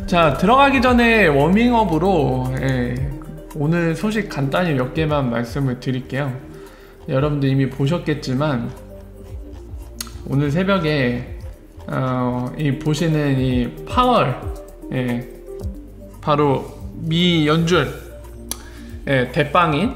자, 들어가기 전에 워밍업으로 오늘 소식 간단히 몇 개만 말씀을 드릴게요. 여러분들 이미 보셨겠지만 오늘 새벽에 보시는 이 파월, 바로 미 연준 대빵인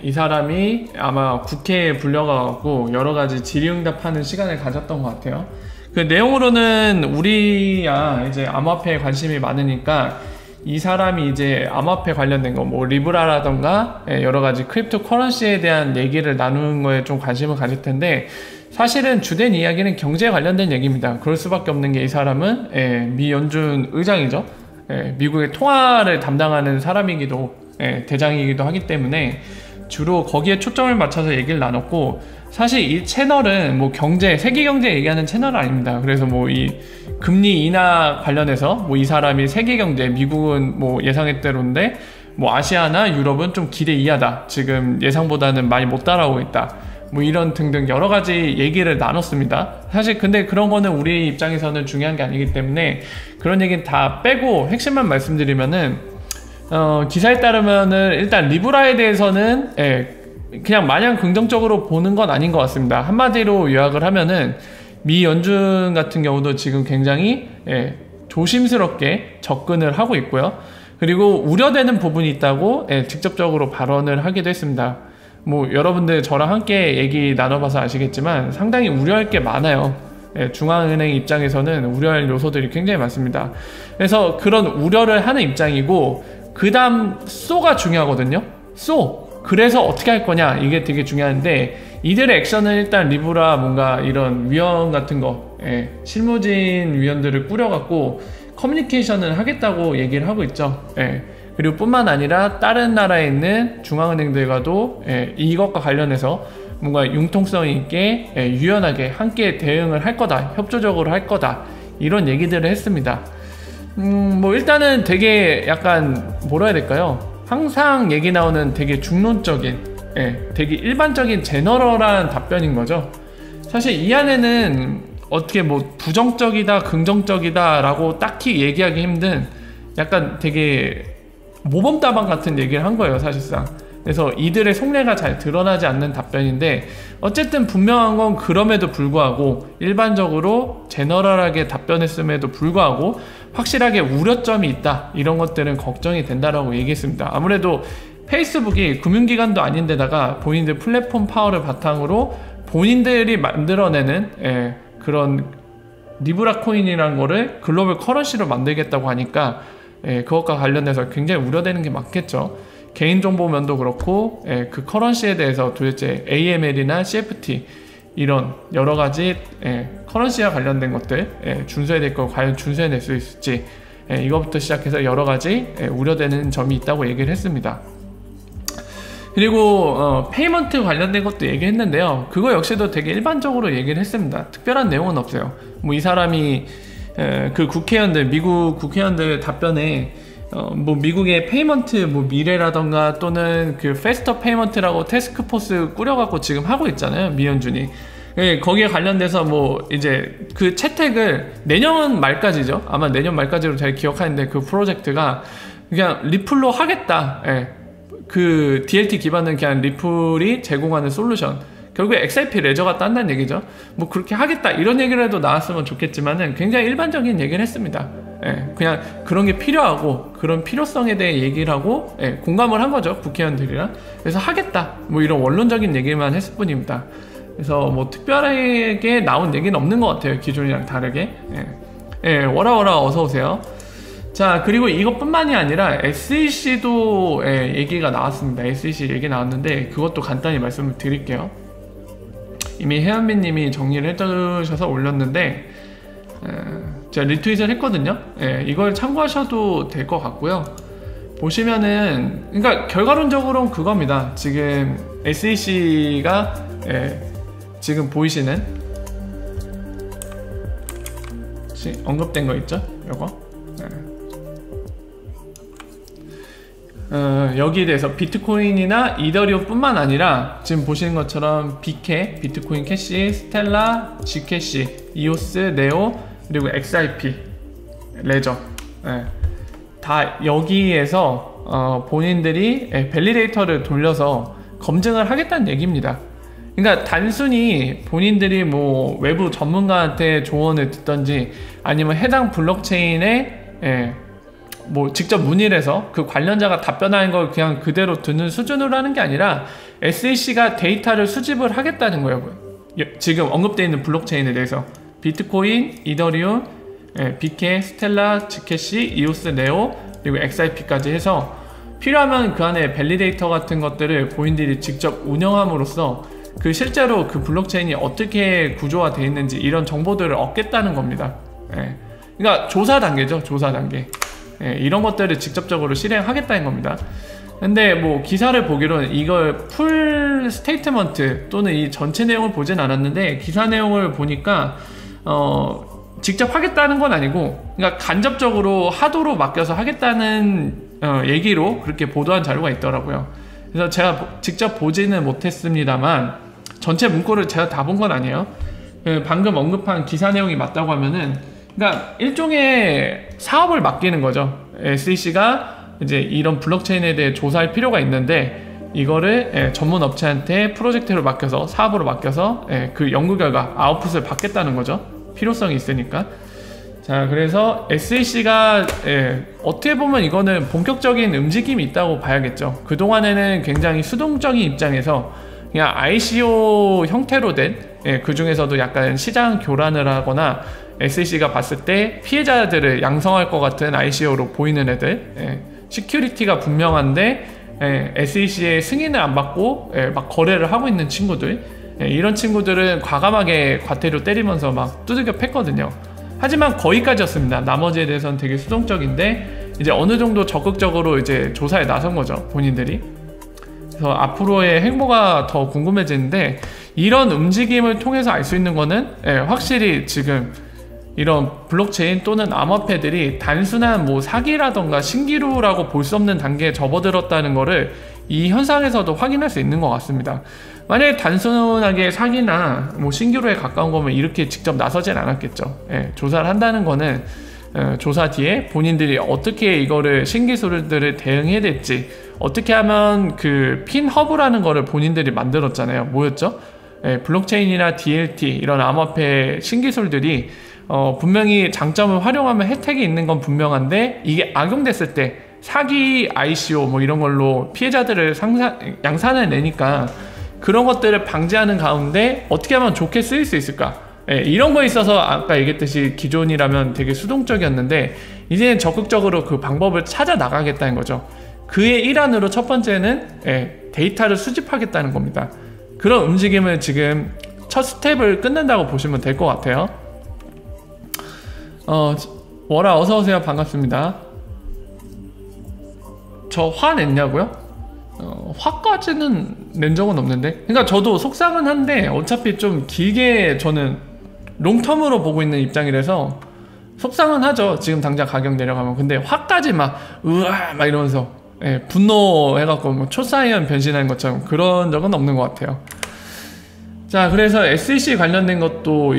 이 사람이 아마 국회에 불려가고 여러가지 질의응답하는 시간을 가졌던 것 같아요. 그 내용으로는 우리야 이제 암호화폐에 관심이 많으니까 이 사람이 이제 암호화폐 관련된 거 뭐 리브라라던가 여러가지 크립토 커런시에 대한 얘기를 나누는 거에 좀 관심을 가질 텐데, 사실은 주된 이야기는 경제에 관련된 얘기입니다. 그럴 수밖에 없는 게 이 사람은 미 연준 의장이죠. 미국의 통화를 담당하는 사람이기도 대장이기도 하기 때문에 주로 거기에 초점을 맞춰서 얘기를 나눴고, 사실 이 채널은 뭐 경제, 세계 경제 얘기하는 채널은 아닙니다. 그래서 뭐 이 금리 인하 관련해서 뭐 이 사람이 세계 경제, 미국은 뭐 예상했대로인데 뭐 아시아나 유럽은 좀 기대 이하다, 지금 예상보다는 많이 못 따라오고 있다, 뭐 이런 등등 여러 가지 얘기를 나눴습니다. 사실 근데 그런 거는 우리 입장에서는 중요한 게 아니기 때문에 그런 얘기는 다 빼고 핵심만 말씀드리면은, 기사에 따르면은 일단 리브라에 대해서는 그냥 마냥 긍정적으로 보는 건 아닌 것 같습니다. 한마디로 요약을 하면은 미 연준 같은 경우도 지금 굉장히 조심스럽게 접근을 하고 있고요. 그리고 우려되는 부분이 있다고 직접적으로 발언을 하기도 했습니다. 뭐 여러분들 저랑 함께 얘기 나눠봐서 아시겠지만 상당히 우려할 게 많아요. 중앙은행 입장에서는 우려할 요소들이 굉장히 많습니다. 그래서 그런 우려를 하는 입장이고, 그 다음 쏘가 중요하거든요. 그래서 어떻게 할 거냐, 이게 되게 중요한데, 이들의 액션은 일단 리브라 뭔가 이런 위원 같은 거, 실무진 위원들을 꾸려갖고 커뮤니케이션을 하겠다고 얘기를 하고 있죠. 그리고 뿐만 아니라 다른 나라에 있는 중앙은행들과도 이것과 관련해서 뭔가 융통성 있게 유연하게 함께 대응을 할 거다, 협조적으로 할 거다, 이런 얘기들을 했습니다. 뭐 일단은 되게 약간 뭐라 해야 될까요? 항상 얘기 나오는 되게 중론적인, 되게 일반적인 제너럴한 답변인 거죠. 사실 이 안에는 어떻게 뭐 부정적이다, 긍정적이다 라고 딱히 얘기하기 힘든 약간 되게 모범답안 같은 얘기를 한 거예요, 사실상. 그래서 이들의 속내가 잘 드러나지 않는 답변인데, 어쨌든 분명한 건 그럼에도 불구하고, 일반적으로 제너럴하게 답변했음에도 불구하고 확실하게 우려점이 있다, 이런 것들은 걱정이 된다라고 얘기했습니다. 아무래도 페이스북이 금융기관도 아닌데다가 본인들 플랫폼 파워를 바탕으로 본인들이 만들어내는 그런 리브라 코인이라는 거를 글로벌 커런시로 만들겠다고 하니까 그것과 관련해서 굉장히 우려되는 게 많겠죠. 개인정보 면도 그렇고 그 커런시에 대해서 도대체 AML이나 CFT 이런 여러가지 커런시와 관련된 것들 준수해야 될 걸 과연 준수해낼 수 있을지, 이것부터 시작해서 여러가지 우려되는 점이 있다고 얘기를 했습니다. 그리고 페이먼트 관련된 것도 얘기했는데요, 그거 역시도 되게 일반적으로 얘기를 했습니다. 특별한 내용은 없어요. 뭐 이 사람이 그 국회의원들, 미국 국회의원들 답변에 뭐 미국의 페이먼트 뭐 미래라던가 또는 그 페스터 페이먼트라고 태스크포스 꾸려갖고 지금 하고 있잖아요, 미 연준이. 거기에 관련돼서 뭐 이제 그 채택을 내년 말까지죠, 아마 내년 말까지로 잘 기억하는데, 그 프로젝트가 그냥 리플로 하겠다. 그 DLT 기반은 그냥 리플이 제공하는 솔루션, 결국에 XRP 레저가 딴다는 얘기죠. 뭐 그렇게 하겠다, 이런 얘기를 해도 나왔으면 좋겠지만은 굉장히 일반적인 얘기를 했습니다. 그냥 그런 게 필요하고 그런 필요성에 대해 얘기를 하고 공감을 한 거죠, 국회의원들이랑. 그래서 하겠다, 뭐 이런 원론적인 얘기만 했을 뿐입니다. 그래서 뭐 특별하게 나온 얘기는 없는 것 같아요, 기존이랑 다르게. 워라워라 어서오세요. 자, 그리고 이것뿐만이 아니라 SEC도 얘기가 나왔습니다. SEC 얘기 나왔는데 그것도 간단히 말씀을 드릴게요. 이미 혜연민 님이 정리를 해주셔서 올렸는데 제가 리트윗을 했거든요. 이걸 참고하셔도 될 것 같고요. 보시면은, 그러니까 결과론적으로는 그겁니다. 지금 SEC가 지금 보이시는 언급된 거 있죠? 요거. 여기에 대해서 비트코인이나 이더리움 뿐만 아니라 지금 보시는 것처럼 BK, 비트코인 캐시, 스텔라, G캐시, 이오스, 네오, 그리고 XRP, 레저, 다 여기에서 본인들이 밸리데이터를 돌려서 검증을 하겠다는 얘기입니다. 그러니까 단순히 본인들이 뭐 외부 전문가한테 조언을 듣던지 아니면 해당 블록체인에 뭐 직접 문의를 해서 그 관련자가 답변하는 걸 그냥 그대로 듣는 수준으로 하는 게 아니라 SEC가 데이터를 수집을 하겠다는 거예요. 지금 언급되어 있는 블록체인에 대해서 비트코인, 이더리움, BK, 스텔라, 지캐시, 이오스, 네오, 그리고 XRP까지 해서 필요하면 그 안에 밸리데이터 같은 것들을 본인들이 직접 운영함으로써 그 실제로 그 블록체인이 어떻게 구조화되어 있는지 이런 정보들을 얻겠다는 겁니다. 그러니까 조사 단계죠. 조사 단계. 이런 것들을 직접적으로 실행하겠다는 겁니다. 근데 뭐 기사를 보기로는 이걸 풀 스테이트먼트 또는 이 전체 내용을 보진 않았는데 기사 내용을 보니까 직접 하겠다는 건 아니고 그러니까 간접적으로 하도로 맡겨서 하겠다는 얘기로 그렇게 보도한 자료가 있더라고요. 그래서 제가 직접 보지는 못했습니다만 전체 문구를 제가 다 본 건 아니에요. 방금 언급한 기사 내용이 맞다고 하면은 그러니까 일종의 사업을 맡기는 거죠. SEC가 이제 이런 블록체인에 대해 조사할 필요가 있는데 이거를 전문 업체한테 프로젝트로 맡겨서 사업으로 맡겨서 그 연구 결과 아웃풋을 받겠다는 거죠. 필요성이 있으니까. 자, 그래서 SEC가 어떻게 보면 이거는 본격적인 움직임이 있다고 봐야겠죠. 그동안에는 굉장히 수동적인 입장에서 그냥 ICO 형태로 된 그 중에서도 약간 시장 교란을 하거나 SEC가 봤을 때 피해자들을 양성할 것 같은 ICO로 보이는 애들, 시큐리티가 분명한데 SEC의 승인을 안 받고 막 거래를 하고 있는 친구들, 이런 친구들은 과감하게 과태료 때리면서 막 두들겨 팼거든요. 하지만 거기까지였습니다. 나머지에 대해서는 되게 수동적인데 이제 어느 정도 적극적으로 이제 조사에 나선 거죠, 본인들이. 그래서 앞으로의 행보가 더 궁금해지는데 이런 움직임을 통해서 알 수 있는 거는 확실히 지금 이런 블록체인 또는 암호화폐들이 단순한 뭐 사기라던가 신기루라고 볼 수 없는 단계에 접어들었다는 거를 이 현상에서도 확인할 수 있는 것 같습니다. 만약에 단순하게 사기나 뭐 신기루에 가까운 거면 이렇게 직접 나서진 않았겠죠. 조사를 한다는 거는 조사 뒤에 본인들이 어떻게 이거를 신기술들을 대응해야 될지 어떻게 하면 그 핀허브라는 거를 본인들이 만들었잖아요. 뭐였죠? 블록체인이나 DLT 이런 암호화폐 신기술들이 분명히 장점을 활용하면 혜택이 있는 건 분명한데 이게 악용됐을 때 사기 ICO 뭐 이런 걸로 피해자들을 양산을 내니까 그런 것들을 방지하는 가운데 어떻게 하면 좋게 쓰일 수 있을까? 이런 거에 있어서 아까 얘기했듯이 기존이라면 되게 수동적이었는데 이제는 적극적으로 그 방법을 찾아 나가겠다는 거죠. 그의 일환으로 첫 번째는 데이터를 수집하겠다는 겁니다. 그런 움직임을 지금 첫 스텝을 끝낸다고 보시면 될 것 같아요. 워라 어서오세요. 반갑습니다. 저 화 냈냐고요? 화까지는 낸 적은 없는데, 그러니까 저도 속상은 한데 어차피 좀 길게 저는 롱텀으로 보고 있는 입장이라서 속상은 하죠. 지금 당장 가격 내려가면. 근데 화까지 막 으아 막 이러면서 분노해갖고 뭐 초사이언 변신하는 것처럼 그런 적은 없는 것 같아요. 자, 그래서 SEC 관련된 것도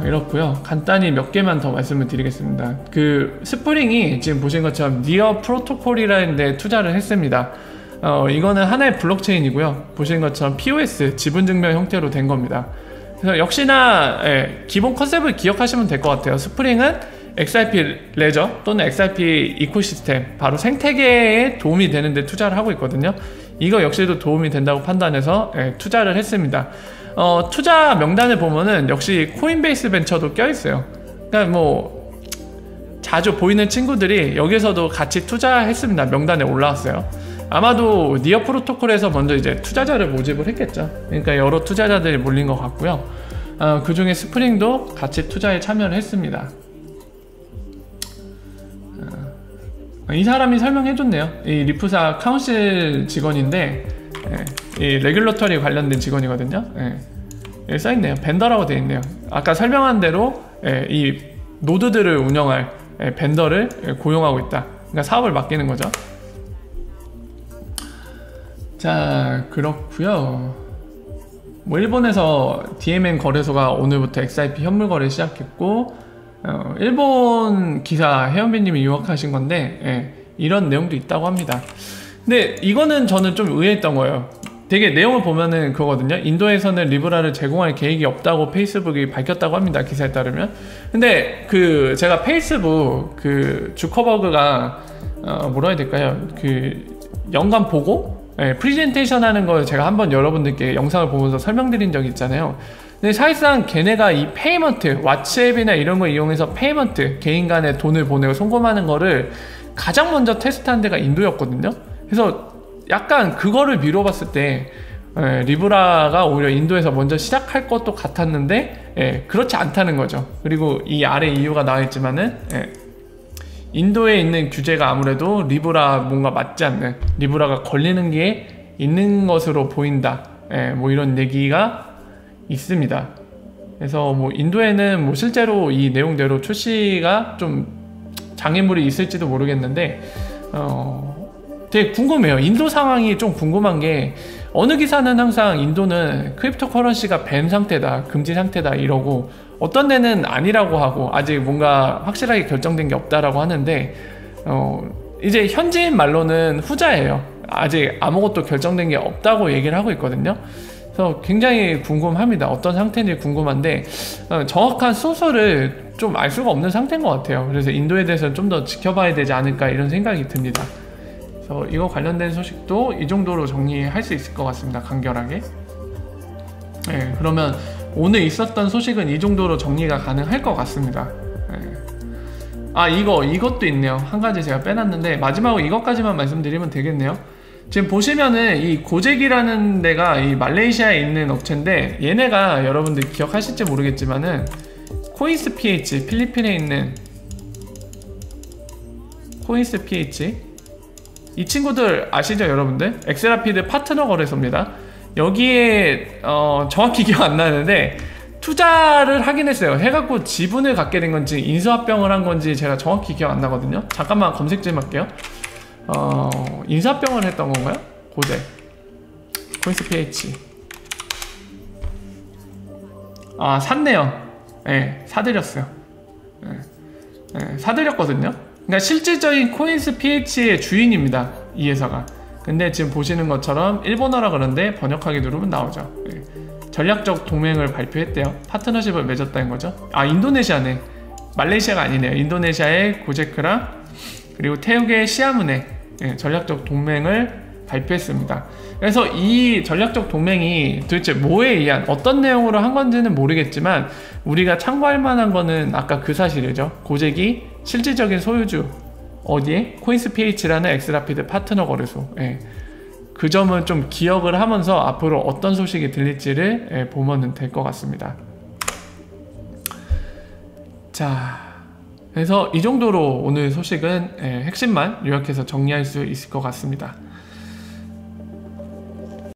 이렇고요. 간단히 몇 개만 더 말씀을 드리겠습니다. 그 스프링이 지금 보신 것처럼 니어 프로토콜이라는 데 투자를 했습니다. 이거는 하나의 블록체인이고요. 보신 것처럼 POS, 지분증명 형태로 된 겁니다. 그래서 역시나 기본 컨셉을 기억하시면 될 것 같아요. 스프링은 XRP 레저 또는 XRP 이코시스템, 바로 생태계에 도움이 되는데 투자를 하고 있거든요. 이거 역시도 도움이 된다고 판단해서 투자를 했습니다. 투자 명단을 보면은 역시 코인베이스 벤처도 껴있어요. 그러니까 뭐 자주 보이는 친구들이 여기서도 같이 투자했습니다. 명단에 올라왔어요. 아마도 니어 프로토콜에서 먼저 이제 투자자를 모집을 했겠죠. 그러니까 여러 투자자들이 몰린 것 같고요. 그 중에 스프링도 같이 투자에 참여를 했습니다. 이 사람이 설명해줬네요. 이 리프사 카운실 직원인데 이 레귤러터리 관련된 직원이거든요. 여기 써있네요. 벤더라고 되어 있네요. 아까 설명한 대로 이 노드들을 운영할 벤더를 고용하고 있다. 그러니까 사업을 맡기는 거죠. 자, 그렇고요. 뭐 일본에서 DMM 거래소가 오늘부터 XRP 현물 거래 시작했고 일본 기사 혜연비님이 유학하신 건데 이런 내용도 있다고 합니다. 근데 이거는 저는 좀 의외했던 거예요. 되게 내용을 보면은 그거거든요. 인도에서는 리브라를 제공할 계획이 없다고 페이스북이 밝혔다고 합니다. 기사에 따르면. 근데 그 제가 페이스북 그 주커버그가 뭐라 해야 될까요? 그 연간 보고 프리젠테이션 하는 걸 제가 한번 여러분들께 영상을 보면서 설명드린 적이 있잖아요. 근데 사실상 걔네가 이 페이먼트, 왓츠앱이나 이런 걸 이용해서 페이먼트, 개인 간에 돈을 보내고 송금하는 거를 가장 먼저 테스트한 데가 인도였거든요. 그래서 약간 그거를 미뤄봤을 때 리브라가 오히려 인도에서 먼저 시작할 것도 같았는데 그렇지 않다는 거죠. 그리고 이 아래 이유가 나와 있지만은 인도에 있는 규제가 아무래도 리브라 뭔가 맞지 않는, 리브라가 걸리는 게 있는 것으로 보인다, 뭐 이런 얘기가 있습니다. 그래서 뭐 인도에는 뭐 실제로 이 내용대로 출시가 좀 장애물이 있을지도 모르겠는데 되게 궁금해요. 인도 상황이 좀 궁금한 게, 어느 기사는 항상 인도는 크립토 커런시가 밴 상태다, 금지 상태다 이러고, 어떤 데는 아니라고 하고 아직 뭔가 확실하게 결정된 게 없다라고 하는데 이제 현지인 말로는 후자예요. 아직 아무것도 결정된 게 없다고 얘기를 하고 있거든요. 그래서 굉장히 궁금합니다. 어떤 상태인지 궁금한데 정확한 소스를 좀 알 수가 없는 상태인 것 같아요. 그래서 인도에 대해서 좀 더 지켜봐야 되지 않을까 이런 생각이 듭니다. 그래서 이거 관련된 소식도 이 정도로 정리할 수 있을 것 같습니다. 간결하게. 네, 그러면 오늘 있었던 소식은 이 정도로 정리가 가능할 것 같습니다. 네. 아, 이것도 있네요. 한 가지 제가 빼놨는데 마지막으로 이것까지만 말씀드리면 되겠네요. 지금 보시면은 이 고잭이라는 데가 이 말레이시아에 있는 업체인데, 얘네가 여러분들 기억하실지 모르겠지만은 코인스 PH, 필리핀에 있는 코인스 PH, 이 친구들 아시죠 여러분들? 엑스라피드 파트너 거래소입니다. 여기에 정확히 기억 안 나는데 투자를 하긴 했어요. 해갖고 지분을 갖게 된 건지 인수합병을 한 건지 제가 정확히 기억 안 나거든요. 잠깐만 검색 좀 할게요. 인수합병을 했던 건가요? 고잭 코인스 PH. 아, 샀네요. 네, 사들였어요. 네, 사들였거든요. 그러니까 실질적인 코인스 PH의 주인입니다, 이 회사가. 근데 지금 보시는 것처럼 일본어라 그런데 번역하기 누르면 나오죠. 네. 전략적 동맹을 발표했대요. 파트너십을 맺었다는 거죠. 아, 인도네시아네. 말레이시아가 아니네요. 인도네시아의 고제크랑 그리고 태국의 시아문에 전략적 동맹을 발표했습니다. 그래서 이 전략적 동맹이 도대체 뭐에 의한 어떤 내용으로 한 건지는 모르겠지만 우리가 참고할 만한 거는 아까 그 사실이죠. 고잭이 실질적인 소유주 어디에? 코인스 PH라는 엑스라피드 파트너 거래소. 그 점은 좀 기억을 하면서 앞으로 어떤 소식이 들릴지를 보면 될 것 같습니다. 자, 그래서 이 정도로 오늘 소식은 핵심만 요약해서 정리할 수 있을 것 같습니다.